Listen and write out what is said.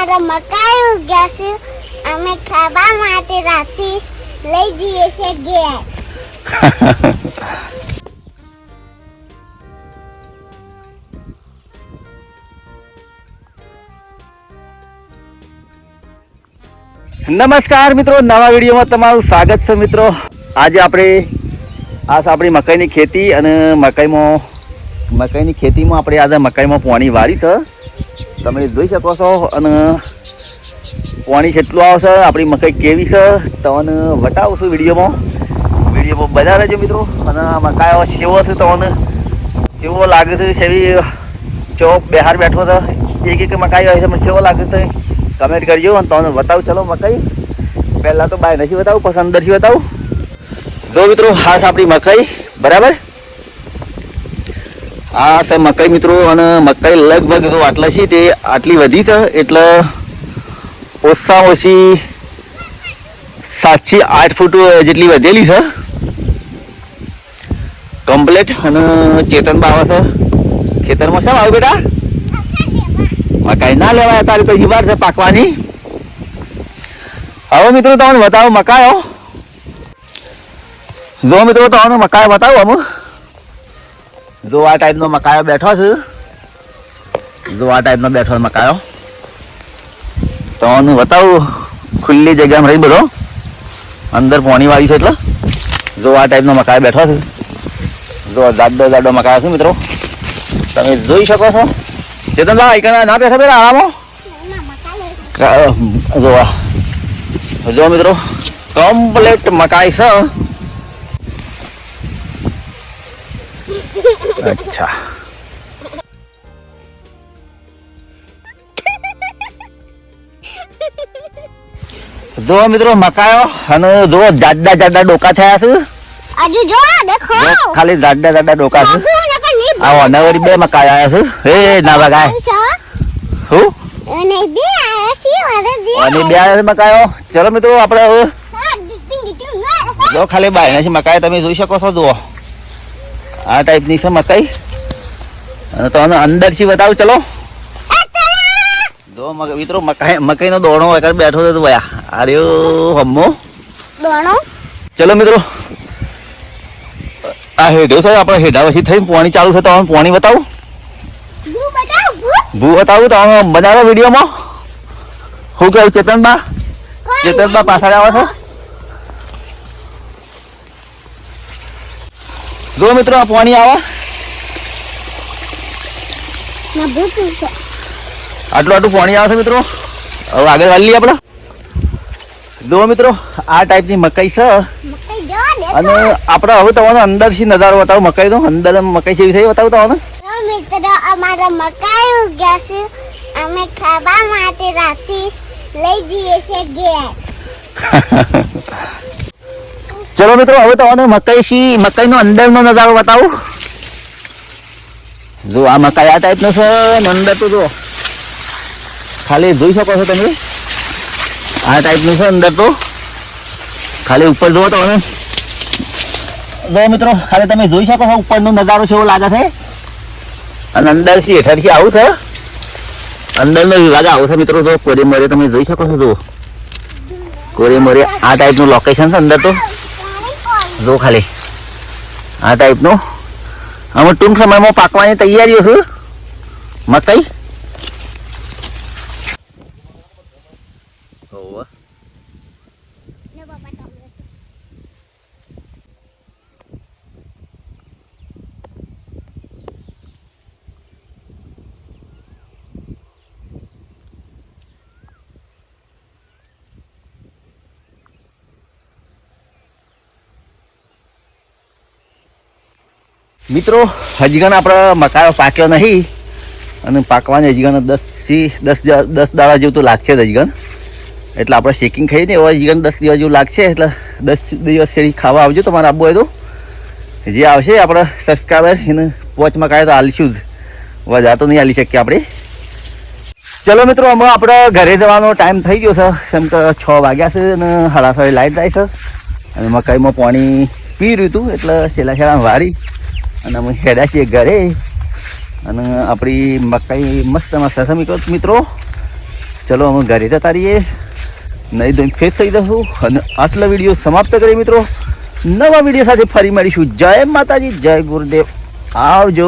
અમારા મકાઈ ઉગ્યા છે અમે ખાવા માટે રાતે લઈ જઈએ છે ઘેર. નમસ્કાર મિત્રો, નવા વિડીયોમાં તમારું સ્વાગત છે. મિત્રો આજે આપણે આપણી મકાઈની ખેતી અને મકાઈની ખેતીમાં આપણે આજે મકાઈમાં પાણી વાળી છે. તમે જોઈ શકો છો અને પાણી કેટલું આવશે, આપણી મકાઈ કેવી છે તમને બતાવશું વિડીયોમાં બધા રહેજો મિત્રો. અને મકાઈ સેવો છે તમને કેવો લાગે છે, સેવી ચો બહાર બેઠો છે, એક મકાઈ હોય છે કેવો લાગે છે કમેન્ટ કરજો અને તમને બતાવું. ચલો મકાઈ પહેલાં તો બહાર નથી બતાવું, પછી અંદરથી બતાવું. જો મિત્રો હાથ આપણી મકાઈ બરાબર, આ છે મકાઈ મિત્રો. અને મકાઈ લગભગ જો આટલા છે તે આટલી વધી છે, એટલે ઓછામાં ઓછી 7 થી 8 ફૂટ જેટલી વધેલી છે કમ્પ્લેટ. અને ચેતન બાવા છે ખેતરમાં. શું આવ્યું બેટા? મકાઈ ના લેવાય તારી તો જીવાર છે પાકવાની. હવે મિત્રો તમને બતાવો મકાયો. જો મિત્રો તમને મકાઈ બતાવો અમુક. જો આ ટાઈપનો મકાયો બેઠો છે, જો આ ટાઈપનો બેઠો મકાયો તમને બતાવું. ખુલ્લી જગ્યામાં રહી બધો, અંદર પાણી વાળી છે એટલે. જો આ ટાઈપનો મકાયો બેઠો છે, જો જાડો મકાયો છે મિત્રો, તમે જોઈ શકો છો. ચેતનભાઈ કના ના બેઠા પેલા આરામો. જો મિત્રો કમ્પ્લેટ મકાઈ છે. અચ્છા જો મિત્રો મકાયો અને જો જાડા ડોકા થયા છે. હજુ જો દેખો ખાલી જાડા ડોકા છે. આવો નવરી બે મકાઈ આવ્યા છે. એ ના બગાય શું અને બે આયા છે અને બે આવ્યા છે મકાયો. ચલો મિત્રો આપણે હવે જો ખાલી બાય છે મકાઈ, તમે જોઈ શકો છો. જુઓ આ ટાઈપની છે મકાઈ. અને તમને અંદર થી બતાવું. ચલો જો મિત્રો મકાઈનો દોણો બેઠો છે ભયા. આર્યો હમ્મો દોણો. ચલો મિત્રો આ હેડો છે આપણે. હેડા પછી થઈને પાણી ચાલુ છે, તો પાણી બતાવું. ભૂ બતાવું તો બનાવો વિડીયોમાં. શું કેવું ચેતનબા પાછળ આવે છે. જો મિત્રો આ પાણી આવે આટલું પાણી આવે છે મિત્રો. હવે આગળ વાળી આપણે. જો મિત્રો આ ટાઈપની મકાઈ છે. અને આપણે હવે તમને અંદરથી નજારો બતાવું મકાઈનો. અંદર મકાઈ કેવી થઈ બતાવું તમને. મિત્રો અમારા મકાઈ ઉગ્યા છે અમે ખાવા માટે રાતે લઈ જઈએ છે ઘેર. ચલો મિત્રો હવે તમને મકાઈનો અંદરનો નજારો બતાવું. જો આ મકાઈ આ ટાઈપનો છે. અંદર તો જો ખાલી જોઈ શકો છો તમે. આ ટાઈપનું છે અંદર તો. ખાલી ઉપર જુઓ તો જો મિત્રો ખાલી તમે જોઈ શકો છો ઉપરનો નજારો છે એવો લાગે છે. અને અંદરથી હેઠળથી આવું છે. અંદરનો વિભાગ આવું છે મિત્રો. જો કોરે મોરે તમે જોઈ શકો છો. જુઓ કોરે મોરે આ ટાઈપનું લોકેશન છે અંદર તો. જો ખાલી આ ટાઈપનું. અમે ટૂંક સમયમાં પાકવાની તૈયારીઓ છે મકાઈ. મિત્રો હજી ગણ આપણે મકાયો પાક્યો નહીં અને પાકવાની હજી ગણ 10 દાડા જેવું તો લાગશે જ હજી ગણ. એટલે આપણે શેકિંગ ખાઈ ને હજી ગણ 10 દિવસ જેવું લાગશે. એટલે 10 દિવસ સુધી ખાવા આવજો તમારે આપવું હોય તો. જે આવશે આપણે સબસ્ક્રાઈબર એને 5 મકાઈ તો હાલીશું જ, વધારે તો નહીં હાલી શકીએ આપણે. ચલો મિત્રો હમણાં આપણે ઘરે જવાનો ટાઈમ થઈ ગયો છે. કેમ કે 6 વાગ્યા છે અને 6:30 લાઈટ જાય છે. અને મકાઈમાં પાણી પી રહ્યું હતું એટલે છેલ્લા વારી અને અમે હેડા છીએ ઘરે. અને આપણી મકાઈ મસ્ત મસ્ત છે મિત્રો. ચલો અમે ઘરે જતા રહીએ, નહીં ધોઈને ફેસ થઈ જશું અને આટલો વિડીયો સમાપ્ત કરીએ મિત્રો. નવા વિડીયો સાથે ફરી મળીશું. જય માતાજી, જય ગુરુદેવ, આવજો.